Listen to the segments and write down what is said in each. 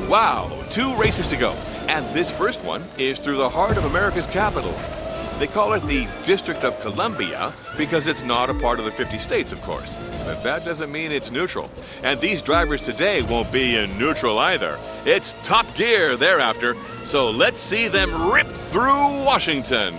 Wow, 2 races to go. And this first one is through the heart of America's capital. They call it the District of Columbia because it's not a part of the 50 states, of course. But that doesn't mean it's neutral. And these drivers today won't be in neutral either. It's top gear thereafter. So let's see them rip through Washington.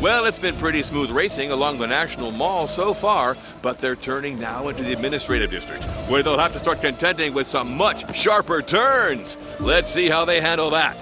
Well, it's been pretty smooth racing along the National Mall so far, but they're turning now into the Administrative District, where they'll have to start contending with some much sharper turns. Let's see how they handle that.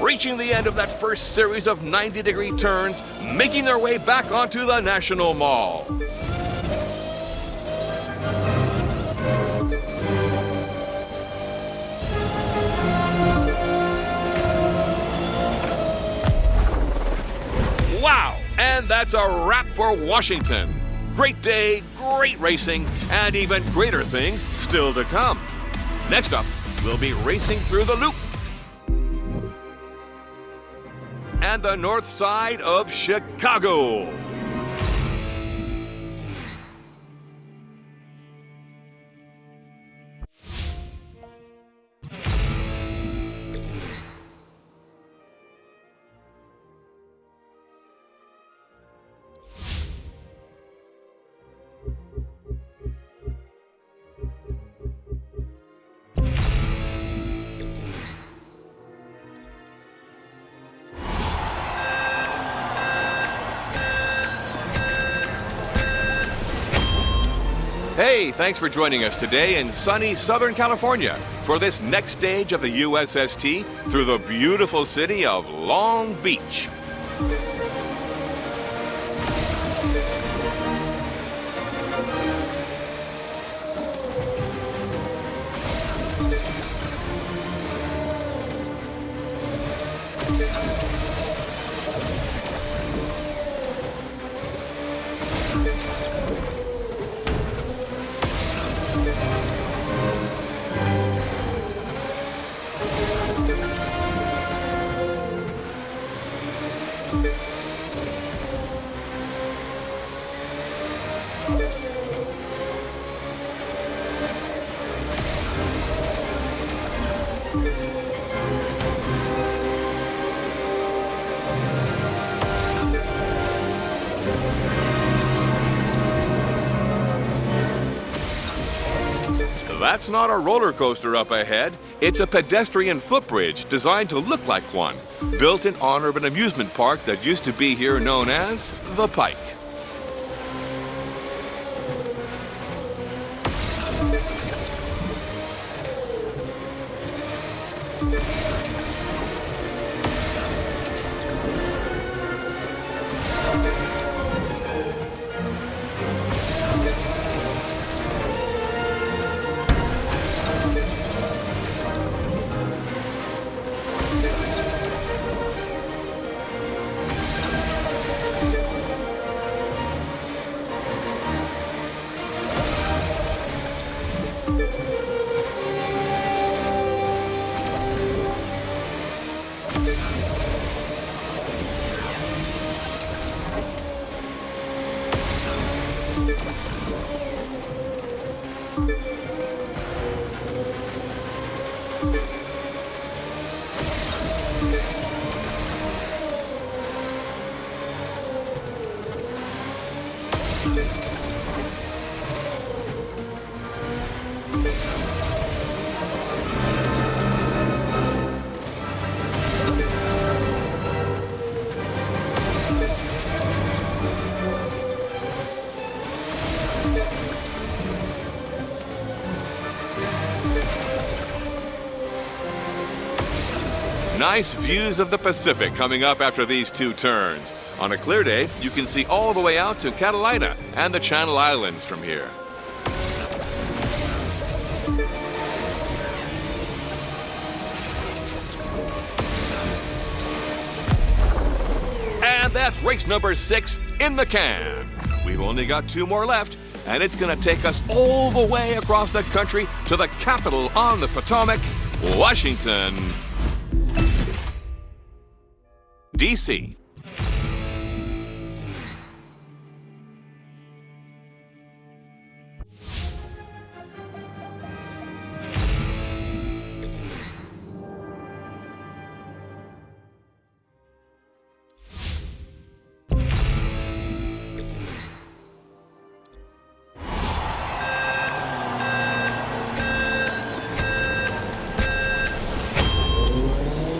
Reaching the end of that first series of 90-degree turns, making their way back onto the National Mall. Wow! And that's a wrap for Washington. Great day, great racing, and even greater things still to come. Next up, we'll be racing through the Loop and the north side of Chicago. Hey, thanks for joining us today in sunny Southern California for this next stage of the USST through the beautiful city of Long Beach. That's not a roller coaster up ahead. It's a pedestrian footbridge designed to look like one, built in honor of an amusement park that used to be here known as the Pike. Nice views of the Pacific coming up after these two turns. On a clear day, you can see all the way out to Catalina and the Channel Islands from here. And that's race number 6 in the can. We've only got 2 more left, and it's going to take us all the way across the country to the capital on the Potomac, Washington, D.C.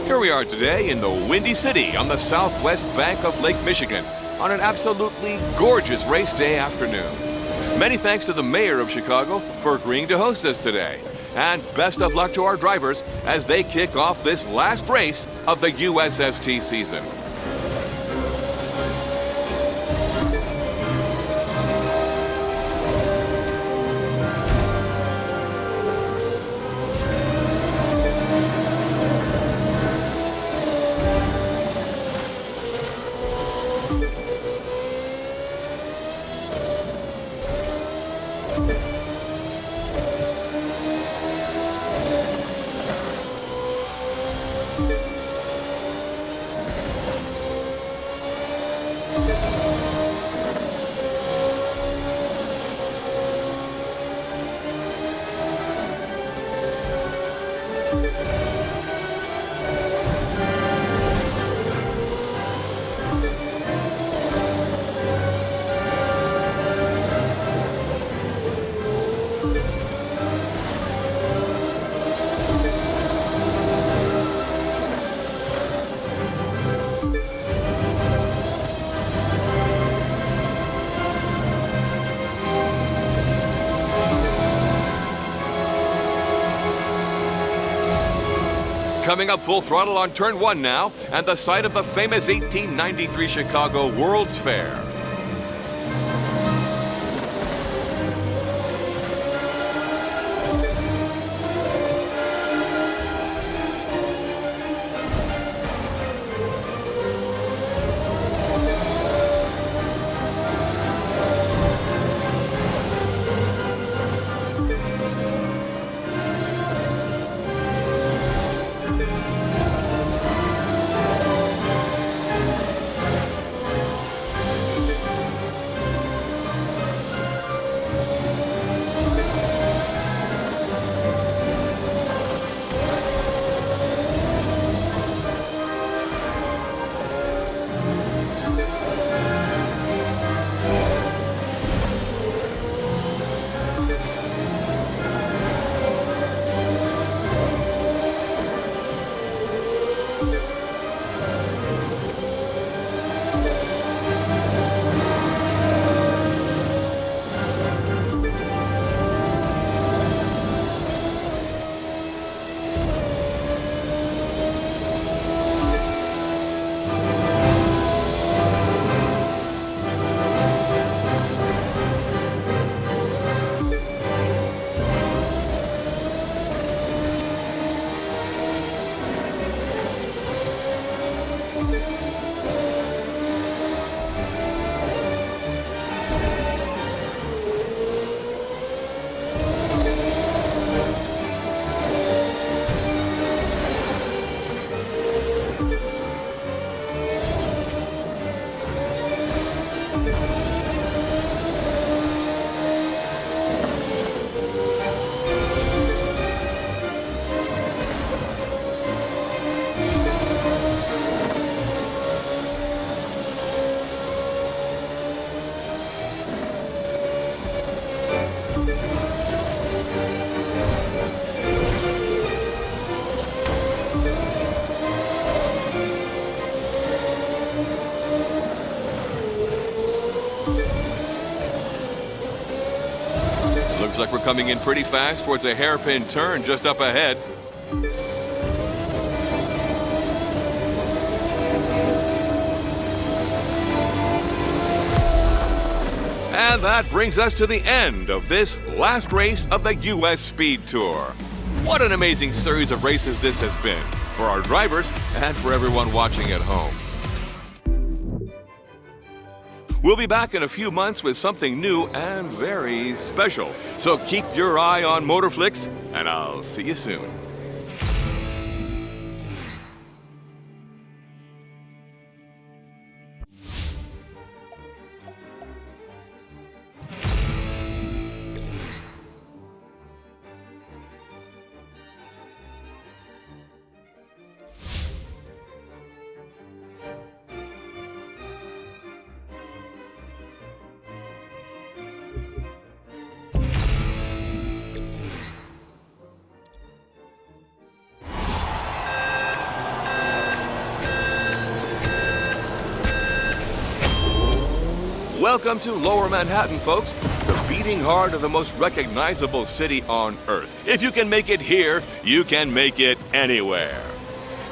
Here we are today in the Windy City on the southwest bank of Lake Michigan on an absolutely gorgeous race day afternoon. Many thanks to the mayor of Chicago for agreeing to host us today. And best of luck to our drivers as they kick off this last race of the USST season. Coming up full throttle on turn 1 now, and the site of the famous 1893 Chicago World's Fair. like we're coming in pretty fast towards a hairpin turn just up ahead. And that brings us to the end of this last race of the U.S. Speed Tour. What an amazing series of races this has been for our drivers and for everyone watching at home. We'll be back in a few months with something new and very special. So keep your eye on Motorflix, and I'll see you soon. Welcome to Lower Manhattan, folks, the beating heart of the most recognizable city on Earth. If you can make it here, you can make it anywhere.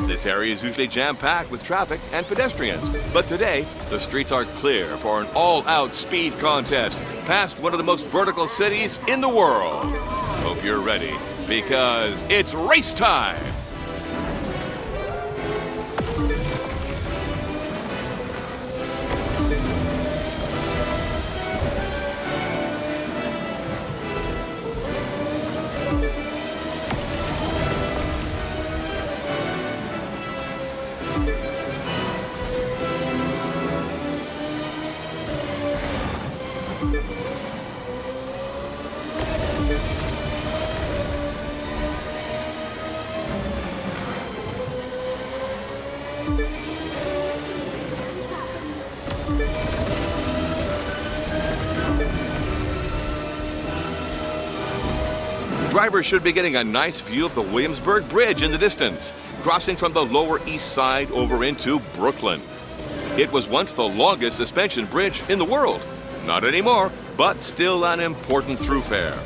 This area is usually jam-packed with traffic and pedestrians, but today, the streets are clear for an all-out speed contest past one of the most vertical cities in the world. Hope you're ready, because it's race time! Drivers should be getting a nice view of the Williamsburg Bridge in the distance, crossing from the Lower East Side over into Brooklyn. It was once the longest suspension bridge in the world. Not anymore, but still an important thoroughfare.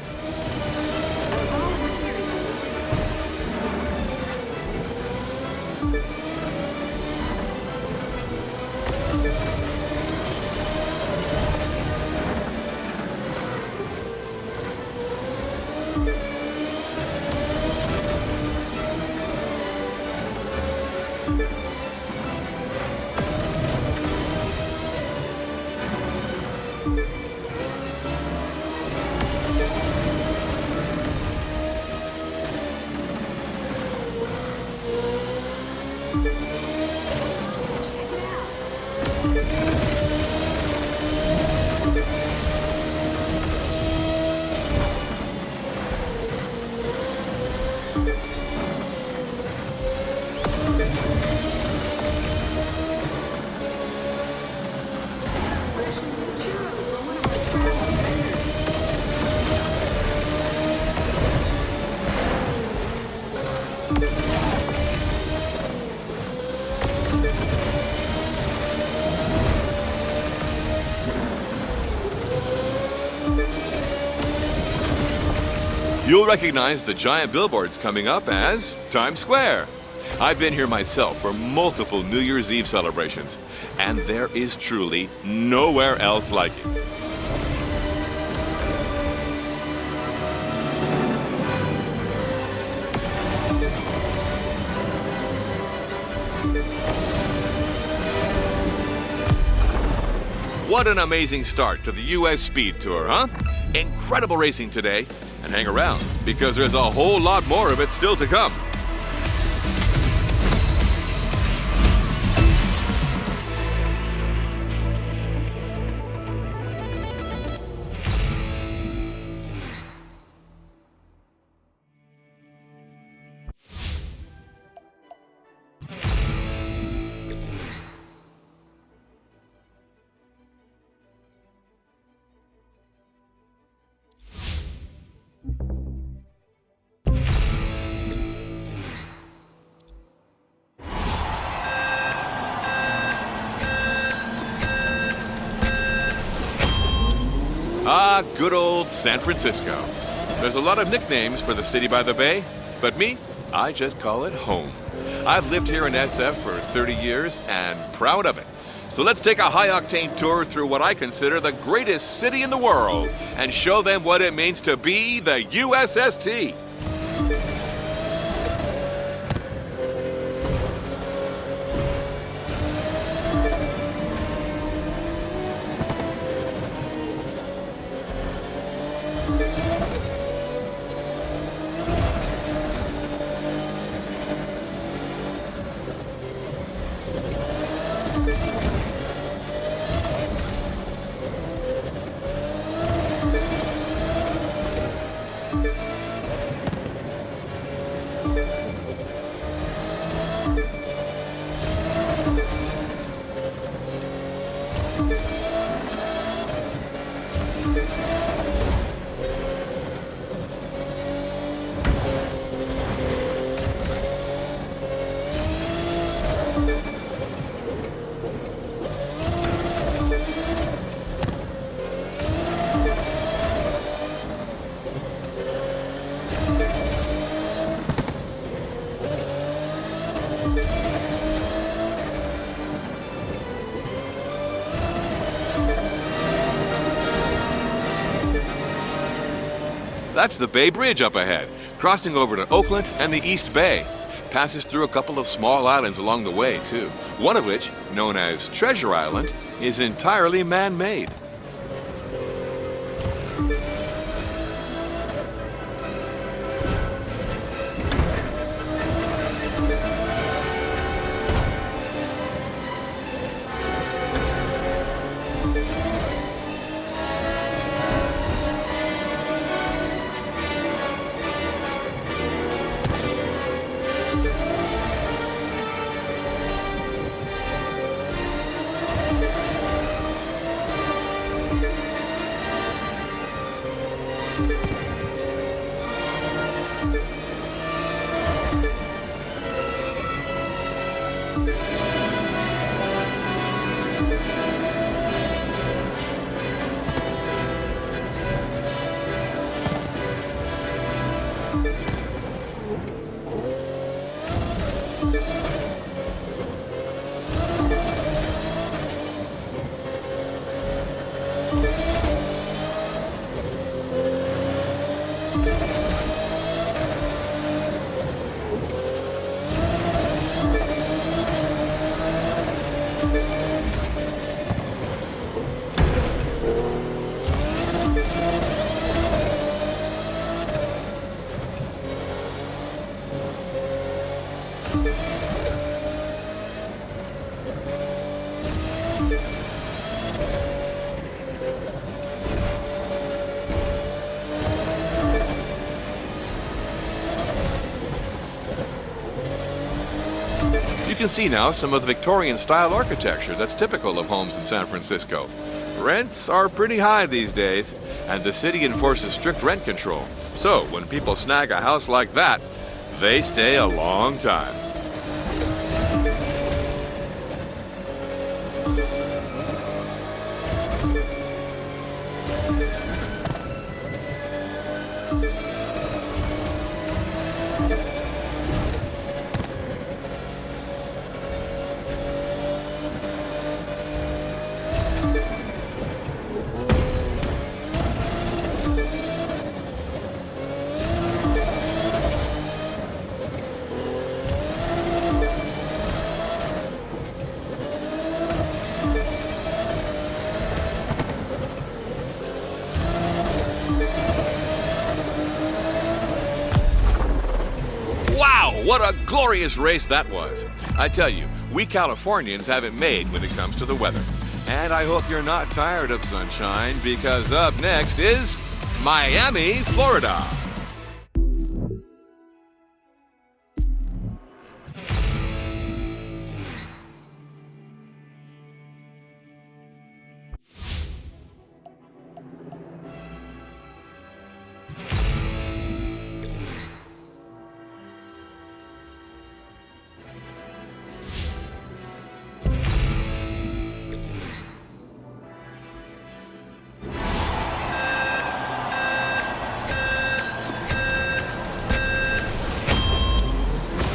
You'll recognize the giant billboards coming up as Times Square. I've been here myself for multiple New Year's Eve celebrations, and there is truly nowhere else like it. What an amazing start to the U.S. Speed Tour, huh? Incredible racing today. And hang around, because there's a whole lot more of it still to come. Ah, good old San Francisco. There's a lot of nicknames for the city by the bay, but me, I just call it home. I've lived here in SF for 30 years and proud of it. So let's take a high-octane tour through what I consider the greatest city in the world and show them what it means to be the USST. That's the Bay Bridge up ahead, crossing over to Oakland and the East Bay. Passes through a couple of small islands along the way, too. One of which, known as Treasure Island, is entirely man-made. You can see now some of the Victorian-style architecture that's typical of homes in San Francisco. Rents are pretty high these days, and the city enforces strict rent control. So when people snag a house like that, they stay a long time. What a glorious race that was. I tell you, we Californians have it made when it comes to the weather. And I hope you're not tired of sunshine, because up next is Miami, Florida.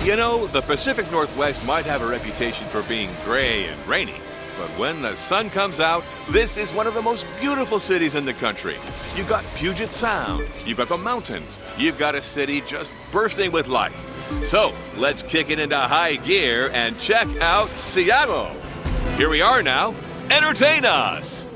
You know, the Pacific Northwest might have a reputation for being gray and rainy, but when the sun comes out, this is one of the most beautiful cities in the country. You've got Puget Sound, you've got the mountains, you've got a city just bursting with life. So, let's kick it into high gear and check out Seattle. Here we are now. Entertain us!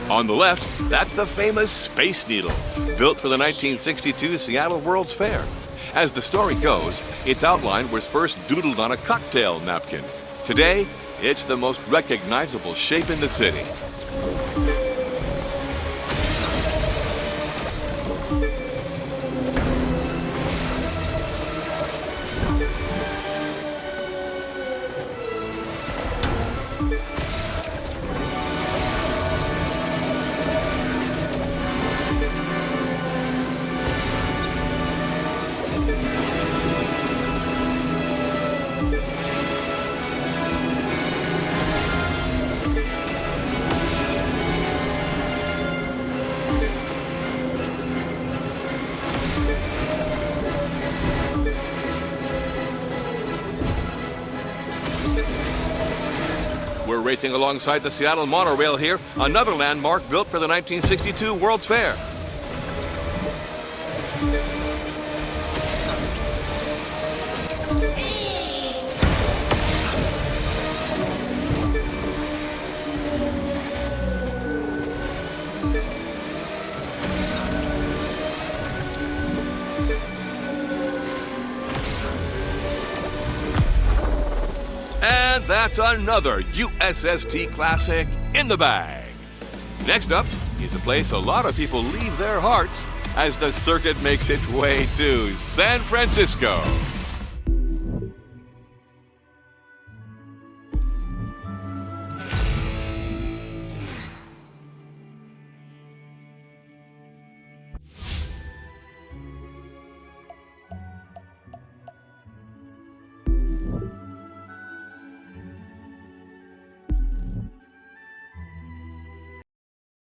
On the left, that's the famous Space Needle, built for the 1962 Seattle World's Fair. As the story goes, its outline was first doodled on a cocktail napkin. Today, it's the most recognizable shape in the city. We're racing alongside the Seattle monorail here, another landmark built for the 1962 World's Fair. And that's another USST classic in the bag. Next up is a place a lot of people leave their hearts as the circuit makes its way to San Francisco.